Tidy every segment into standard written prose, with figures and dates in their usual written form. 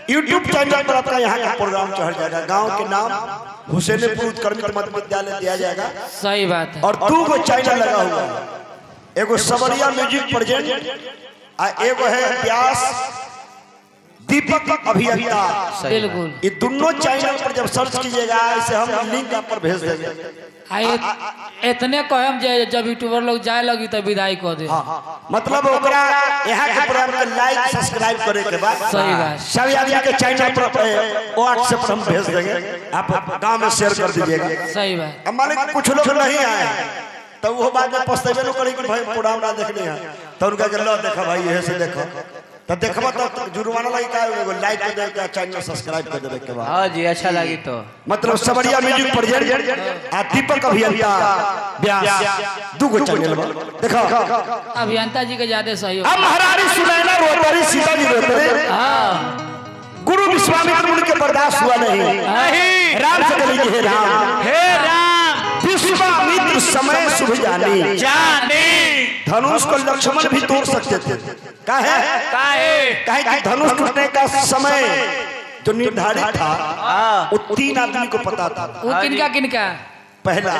YouTube channel पर आपका यहाँ का प्रोग्राम चढ़ जाएगा। गांव के नाम हुसैनपुर उत्क्रमित मध्य विद्यालय दिया जाएगा। सही बात है। और 2 चैनल लगा हुआ है, एगो सबरिया म्यूजिक प्रेजेंट, एगो है व्यास दीपक अभियंता। बिल्कुल, ये दोनों चैनल पर जब सर्च कीजिएगा इसे हम लिंक आप पर भेज देंगे। इतने कहम जब यूट्यूबर लोग जाए लगी तो विदाई कर दे। मतलब ओकरा यहाँ के प्रोग्राम के लाइक सब्सक्राइब करे के बाद सही बात सब आदमी के चैनल पर व्हाट्सएप पर हम भेज देंगे, आप गांव में शेयर कर दीजिएगा। सही बात। अब मालिक कुछ लोग नहीं आए तो वो बाद में पछतावे लोग करी कि भाई प्रोग्राम ना देखने हैं, तो उनका के लो देखा भाई यही से देखो तो देखबा तो जुर्माना लगी का एगो लाइक कर दे के चैनल सब्सक्राइब कर देबे के बाद। हां जी अच्छा लगी तो मतलब सबरिया म्यूजिक प्रेजेंट आ दीपक अभियंता व्यास 2 चैनल देखो। अभियंता जी के ज्यादा सही हो। अब महारानी सुनैना रोतरी सीता जी रोतरी। हां, गुरु विश्वामित्र मुनि के बर्दाश्त हुआ नहीं। राम से बोली हे राम, हे राम, विश्वामित्र समय शुभ जानी जाने धनुष को लक्ष्मण भी तोड़ सकते थे। काहे कि धनुष टूटने का समय जो निर्धारित था वो 3 आदमी को पता था। वो किनका पहला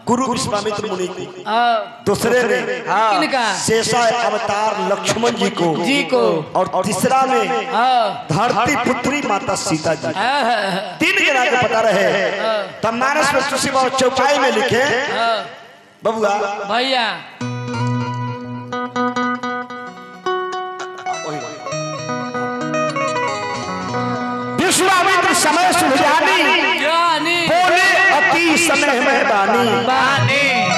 गुरु विश्वामित्र मुनि को, दूसरे ने किनका शेषा अवतार लक्ष्मण जी को और तीसरा में धरती पुत्री माता सीता जी। 3 जना को पता रहे। तब मानस में तुलसी बाबा चौपाई में लिखे बबुआ भैया विश्वामित्र समय शुभ जानी बोले अति समय मेहरबानी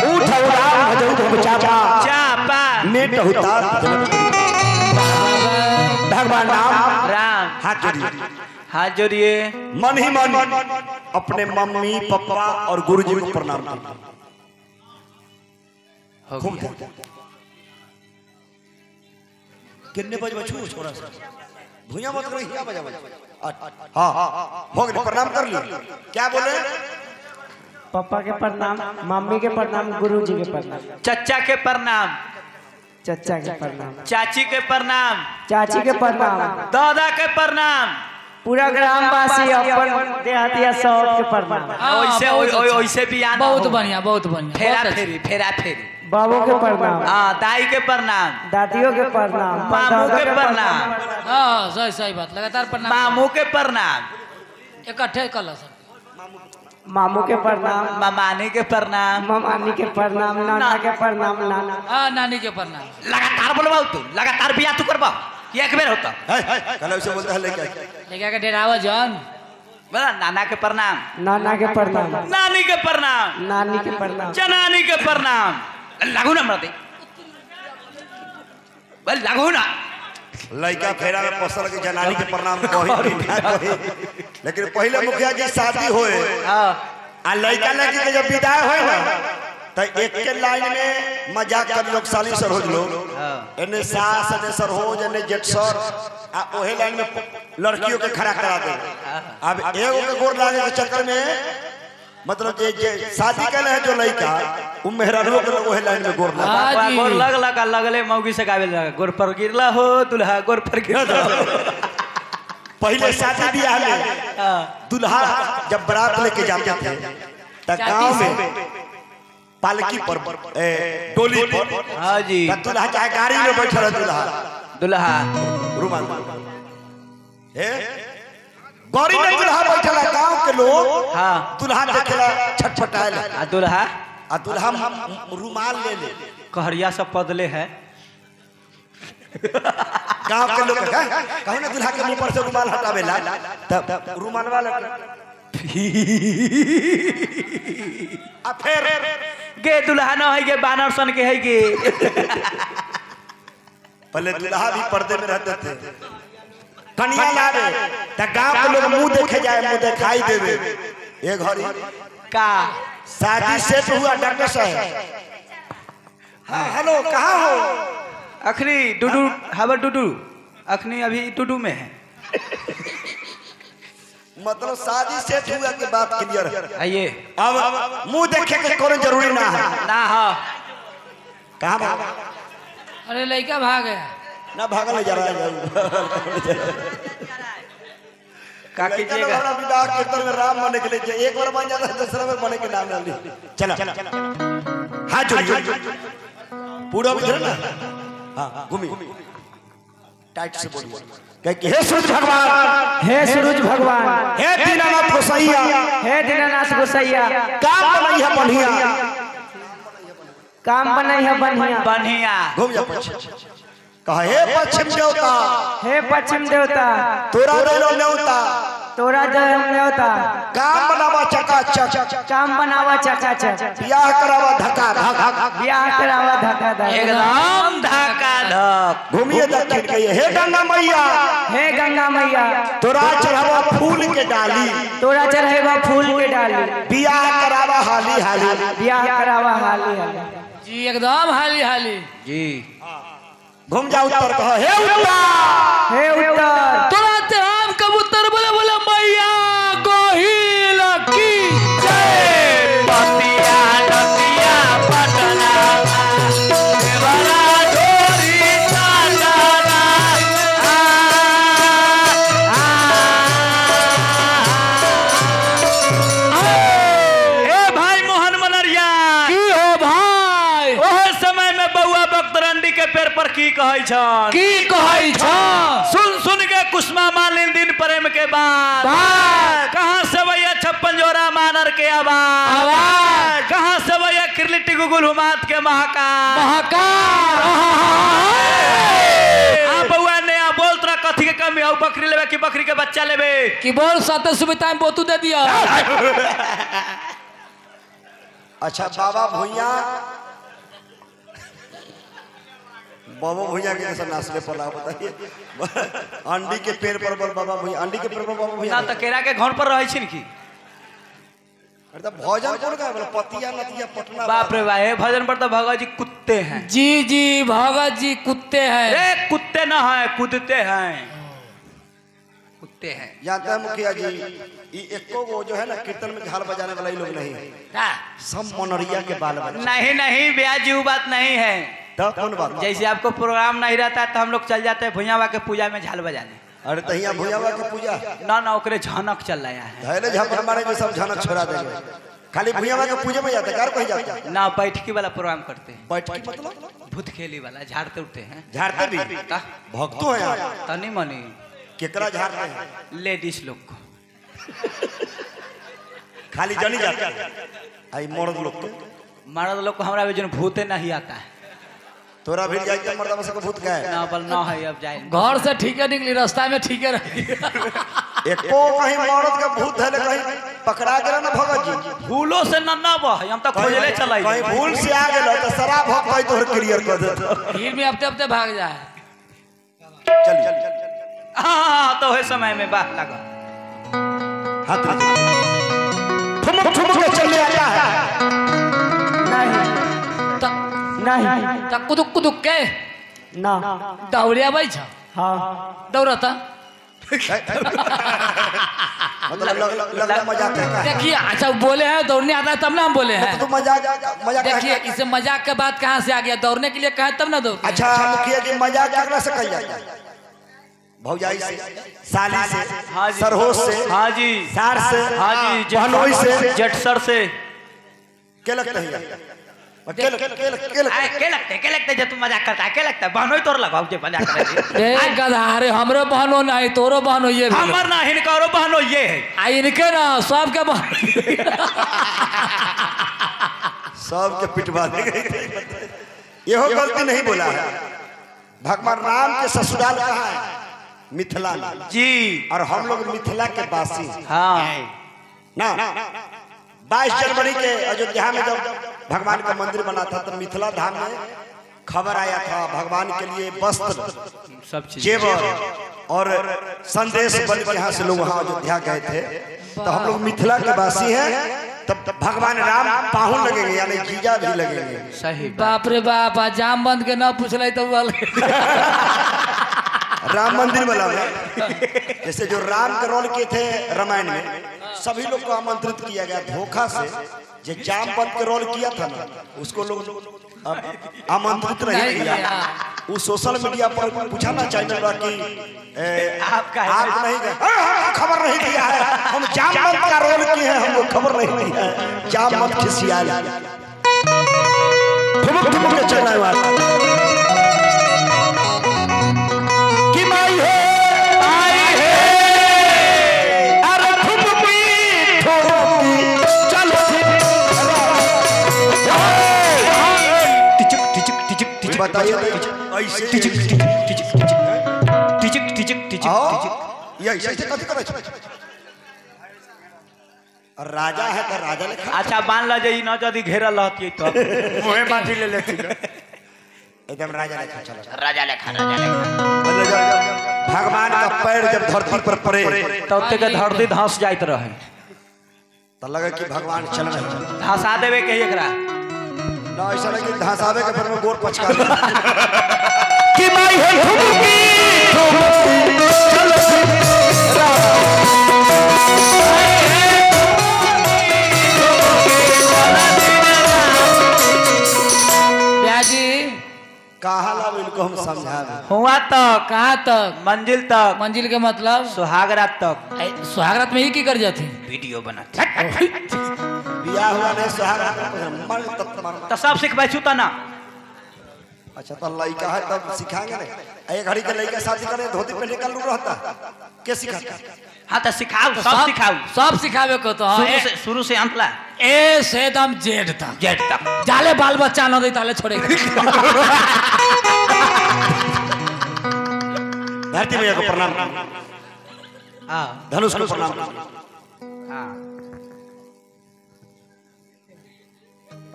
उठ उड़ान भजऊ चापा नेट उतार भगवान राम हाथ जोड़िए मन ही मन अपने मम्मी पापा और गुरुजी को प्रणाम कितने बजे बचू छोरा सा भुइया मत करो क्या बजा हो गए प्रणाम कर ली। क्या बोले? पापा के प्रणाम, मम्मी के प्रणाम, गुरुजी के प्रणाम, चचा के प्रणाम, चचा के प्रणाम, चाची के प्रणाम, चाची के प्रणाम, दादा के प्रणाम, पूरा ग्रामवासी अपन देहातिया सब के प्रणाम। वैसे भी आना बहुत बढ़िया फेरा फेरी बाबू के प्रणाम, दाई के प्रणाम, दादियों के प्रणाम, मामू के प्रणाम। हाँ सही बात, लगातार प्रणाम। मामू के प्रणाम, इकट्ठे कल सब मामू के प्रणाम, मामानी के प्रणाम, मामानी के प्रणाम, नाना के प्रणाम, नानी के प्रणाम। लगातार बोलबाऊ तू, लगातार बिया तू करबा एक बेर होता कल ऐसे बोलता है लेके डेरावा जॉन बोला नाना के प्रणाम, नाना के प्रणाम, नानी के प्रणाम, नानी के प्रणाम, जनानी के प्रणाम। लागू ना मरते बल लागू ना लड़का फेरा में पसल के जनानी के प्रणाम कही लेकिन पहले मुखिया जी शादी होए आ लड़का लड़की के जब विदाई होए ना तो एक के लाइन में मजाक कर लोग साली सर हो लोग एने सास ने सर हो जने जेठ सर आ ओहे लाइन में लड़कियों के खड़ा करा दे। अब एगो के गोर लागे के चक्कर में मतलब जे शादी कर है जो लड़का उ मेहरारू के ओहे लाइन में गोर लगा गोर लग लगले मौगी से गावे लगा गोर पर गिरला हो दुल्हा गोर पर गिरला। पहले शादी ब्याह में दुल्हा जब बारात लेके जाते थे तो गांव में पालकी पर डोली पर हाँ जी दुल्हा चाहे गाड़ी में बैठा रहा दुल्हा रुमाल गौरी में दुल्हा बैठा गांव के लोग दुल्हा देखेला छटपटाए दुल्हा रुमाल ले कहरिया सब पदले है गांव के लोग कहू ना दुल्हा के मुंह पर से रुमाल हटावेला तब रुमाल वाला फिर गे दुल्हा न है गे बानर सन के है गे पहले दुल्हा भी पर्दे में रहते थे कन्या लावे त गांव के लोग मुंह देखे जाए मुंह दिखाई देवे ये घड़ी का शादी सेट हुआ डॉक्टर साहब। हाँ हेलो कहाँ हो? अखनी डुडू हवर डुडू अखनी अभी डुडू में है मतलब शादी सेट हुआ के बाद क्लियर है। आइए अब मुंह देखे के कोई जरूरी ना है ना हो कहाँ भागा? अरे लड़का भाग गया ना भागल जा रहा है का कीजिएगा विवाह कीर्तन में राम बने के लिए एक बार बन जाता है दूसरा बार बने के नाम डाल दी। चला हाथ जोड़िए पूरा इधर ना। हाँ घूमी टाइट से बोलिए कह कि हे सूरज भगवान, हे सूरज भगवान, हे दीनानाथ गोसैया, हे दीनानाथ गोसैया, काम बनई है बढ़िया, काम बनई है बढ़िया। बढ़िया घूम जा पश्चिम। कहा हे पश्चिम देवता, हे पश्चिम देवता, तोरा देलो न्योता, तोरा जय हम न्योता, काम बनावा चकाचक, काम बनावा चकाचक, ब्याह करावा धका धक, ब्याह करावा धका धक, एकदम धक्का धक। घूमिए दक्षिण कहिए हे गंगा मैया, हे गंगा मैया, तोरा चढ़ावा फूल के डाली, तोरा चढ़ेवा फूल के डाली, ब्याह करावा हाली हाली। ब्याह करावा हाली हाली। जी एकदम हाली हाली। जी घूम जा उत्तर कहा हे उत्तर, हे उत्तर, तोरा ते हम कबूतर बोले बोले मैया गोहिल की जय। पतिया नदिया पटना देवरा डोरी चाटना ए भाई मोहन मनरिया की हो भाई ओह समय में बउआ बकरंडी के पेड़ पर की कहै छन की कहै छ सुन सुन के कुसुमा मालिन दिन प्रेम के बाद कहाँ से भैया 56 जोरा मानर के आवाज कहाँ से भैया किरलिटी गुगुल हुमात के महाकार बउआ ने बोल तोरा कथी के कमी हो बकरी लेबे कि बकरी के बच्चा लेबे कि बोल साते सुबह में बोतू दे दिया। अच्छा बाबा भुइया, बाबा भुइया के कैसा नासले पर लगा बताइए। अंडी के पेड़ पर बाबा भुइया, अंडी के पेड़ पर बाबा भुइया ना तो केरा के घर पर रहै छिन की अरे तो भोजन कौन का बोला पतिया नदिया पटना। बाप रे भाई भजन पर तो भगत जी कुत्ते हैं। जी जी भगत जी कुत्ते हैं। ए कुत्ते ना है कूदते हैं कुत्ते हैं। जानते हैं मुखिया जी ये एको वो जो है ना कीर्तन में झाल बजाने वाला ये लोग नहीं है, सब मनरिया के बाल बच्चे। नहीं नहीं ब्याजी वो बात नहीं है। तो कौन बात? जैसे आपको प्रोग्राम नहीं रहता है तो हम लोग चल जाते हैं भुइयावा के पूजा में झाल बजाने। अरे तो यहाँ भुइयावा की पूजा ना ना ओकरे झनक चल रहा है धैले झपड़ मारे जो सब झनक छोड़ा देंगे। खाली भुइयावा के पूजा में जाते कार कहीं जाते ना बैठकी वाला प्रोग्राम करते हैं। बैठकी मतलब भूत खेली वाला झाड़ते उठते हैं झाड़ते भी भक्तों हैं यार। तनी मनी केकरा झाड़ते हैं? लेडीज लोग को खाली जनी जाते हैं आई मर्द लोग तो मर्द लोग को हमारा जो भूते नहीं आता है। तोरा भी जाते मर्द से भूत का है ना बल ना है अब जाए घर से ठीक है निकली रास्ता में ठीक है रही। एको कहीं मर्द का भूत है कहीं पकड़ा गया ना भगत जी फूलों से नन्ना बह हम तो खोजले चलाई कहीं भूल से आ गए तो शराब भक्त भाई तोहर क्लियर कर देता। भीड़ में हफ्ते हफ्ते भाग जाए। चलिए हाँ तो है समय में बात लगा हाथ ठुमक ठुमक के चले आता है। नहीं नहीं तक कुदुक कुदुक के ना दौड़िया भाई छ हाँ दौड़ता मतलब लग मजाक है देखिए। अच्छा बोले हैं दौड़ने आता है तब ना हम बोले हैं। तो मजाक मजाक देखिए इसे मजाक के बात कहाँ से आ गया, दौड़ने के लिए कहा तब ना दौड़। अच्छा मुखिया जी मजाक केकरा से कही जाता है? भौजाई से, साली से, हाँ जी सरहोश से, हाँ जी सार से, हाँ जी बहनोई से, जटसर से के लगता है के लगते जब तुम मजाक करता है क्या लगता है बहनोई तोर लगाओ जे मजाक करते ए गधारे हमरो बहनो नहीं तोरो बहनो ये भी हमर ना हिनकारो बहनो ये है आ इनके ना सबके बहनो सबके पिटवा देंगे। यहो गलती नहीं बोला है। भगवान राम के ससुराल कहाँ है? मिथिला में जी और हम लोग मिथिला के वासी हाँ ना 22 जनवरी के अयोध्या में जब भगवान का मंदिर बना था तो मिथिला धाम में खबर आया था भगवान के लिए वस्त्र सब चीज जेवर और संदेश बन के यहाँ से लोग वहाँ अयोध्या गए थे। तो हम लोग मिथिला के वासी हैं तब भगवान राम पाहुन लगेंगे यानी जीजा भी लगेंगे। सही बाप रे बाप जाम बंद के ना पूछले तो राम मंदिर वाला जैसे जो राम के रोल किए थे रामायण में सभी लोग को आमंत्रित किया गया धोखा से जो जामवंत के रोल किया था ना उसको लोग आमंत्रित नहीं किया। वो सोशल मीडिया पर पूछाना चाहिए कि आप नहीं गए, खबर नहीं दिया है, हम जामवंत का रोल किए हैं, हमको खबर नहीं दिया है। जामवंत खिसिया ठुमक ठुमक के चलना है कि माई है बताइए ऐसे टिचिक टिचिक टिचिक टिचिक टिचिक टिचिक ये ऐसे कथी करे छ राजा है तो राजा ले अच्छा मान ला जे न जदी घेरल रहती तो मोहे माटी ले लेती एकदम राजा लेखा चला राजा लेखा भगवान का पैर जब धरती पर पड़े तब तक धरती धंस जाइत रहे तो लगे कि भगवान चल रहे धंसा देवे के एकरा ना ऐसा नहीं कि धंसावे के पर में गोर पचका कि माई है ठुमकी चलो ब्याजी कहा ला इनको हम समझावे हुआ तक कहाँ तक मंजिल के मतलब सुहाग रात तक सुहागरात में ही की कर जाती वीडियो बनाते बियाह हुआ नहीं सुहाग मर तक तो सब सिखबै छु तना अच्छा तो लड़का है तब सिखाएंगे ना एक घड़ी के लड़का शादी करे धोती पहने का लूट रहता के सिखाता हाँ तो सिखाओ सब सिखाओ सब सिखावे को तो शुरू से अंत ला ए से एकदम जेड तक जाले बाल बच्चा न दे ताले छोड़ेगा धरती मैया को प्रणाम हाँ धनुष को प्रणाम हाँ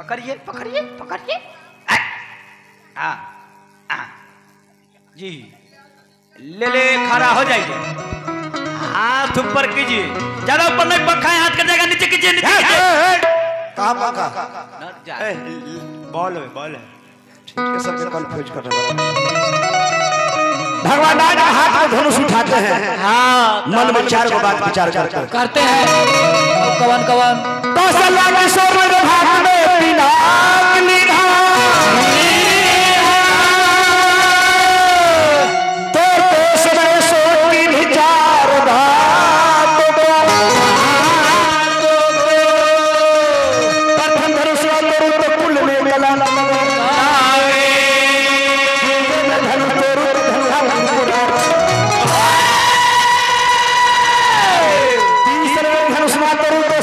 पकड़िए पकड़िए पकड़िए हाँ हाँ जी ले ले खड़ा हो जाइए हाथ ऊपर कीजिए ज्यादा ऊपर नहीं पंखा है हाथ कर जाएगा नीचे कीजिए नीचे कहाँ पंखा जा बॉल है ठीक है सबके कंफ्यूज कर रहे भगवान आज हाथ में धनुष उठाते हैं हाँ मन में चार को बात विचार करते हैं कवन कौशल्या के स्वर्ग भाग में पिनाक निधान तो समय सोची विचार धात प्रथम धनुष तोड़ कुल में कला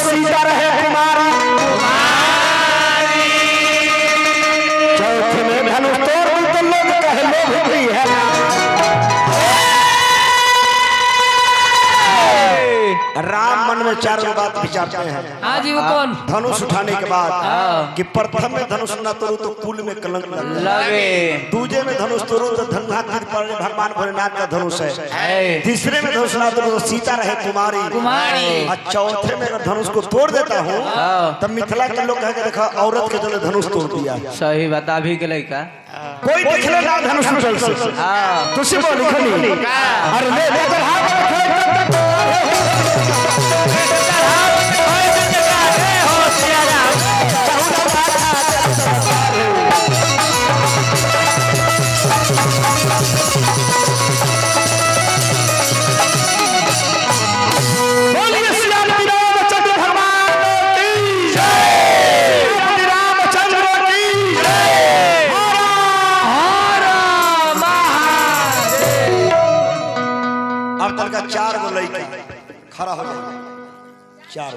सीता रहे कुमारी चौथे में धनुष तोड़ तो लोग कहे लोग भी है राम मन में चारों बात विचारते हैं हाँ जी वो कौन धनुष उठाने के बाद कि प्रथम में धनुष न तोड़ू तो कुल में कलंक लगे दूजे में धनुष तोड़ू तो धनुष पर भगवान भोलेनाथ का धनुष है तीसरे में धनुष न तोड़ू तो सीता रहे कुमारी और चौथे में अगर धनुष को तोड़ देता हूँ तब मिथिला के लोग कहेंगे देखा औरत के जले धनुष तोड़ दिया सही बता भी के लड़का कोई दिखले ना धनुष में जल से तुझसे बोल लिखनी अरे ले लेकर हाथ चार गो लड़का खड़ा हो जाए चार